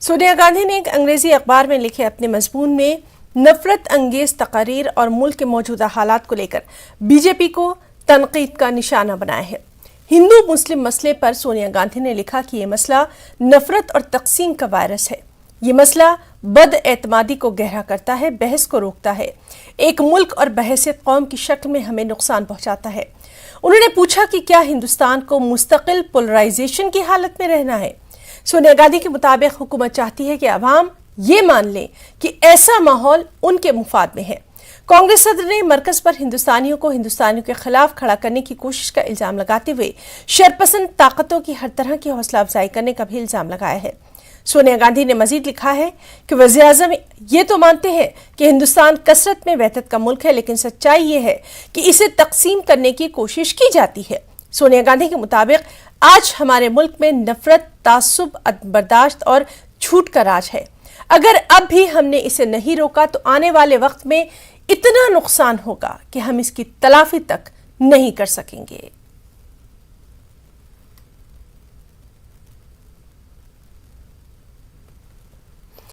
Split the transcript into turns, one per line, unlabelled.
سونیا گاندھی نے ایک انگریزی اخبار میں لکھے اپنے مضمون میں نفرت انگیز تقاریر اور ملک کے موجودہ حالات کو لے کر بی جے پی کو تنقید کا نشانہ بنایا ہے۔ ہندو مسلم مسئلے پر سونیا گاندھی نے لکھا کہ یہ مسئلہ نفرت اور تقسیم کا وائرس ہے۔ یہ مسئلہ بد اعتمادی کو گہرا کرتا ہے، بحث کو روکتا ہے، ایک ملک اور بحیثیت قوم کی شکل میں ہمیں نقصان پہنچاتا ہے۔ انہوں نے پوچھا کہ کیا ہندوستان کو مستقل پولرائزیشن کی حالت میں رہنا ہے؟ سونیا گاندھی کے مطابق حکومت چاہتی ہے کہ عوام یہ مان لیں کہ ایسا ماحول ان کے مفاد میں ہے۔ کانگریس صدر نے مرکز پر ہندوستانیوں کو ہندوستانیوں کے خلاف کھڑا کرنے کی کوشش کا الزام لگاتے ہوئے شرپسند طاقتوں کی ہر طرح کی حوصلہ افزائی کرنے کا بھی الزام لگایا ہے۔ سونیا گاندھی نے مزید لکھا ہے کہ وزیر اعظم یہ تو مانتے ہیں کہ ہندوستان کثرت میں وحدت کا ملک ہے، لیکن سچائی یہ ہے کہ اسے تقسیم کرنے کی کوشش کی جاتی ہے۔ سونیا گاندھی کے مطابق آج ہمارے ملک میں نفرت، تعصب، عدم برداشت اور جھوٹ کا راج ہے۔ اگر اب بھی ہم نے اسے نہیں روکا تو آنے والے وقت میں اتنا نقصان ہوگا کہ ہم اس کی تلافی تک نہیں کر سکیں گے۔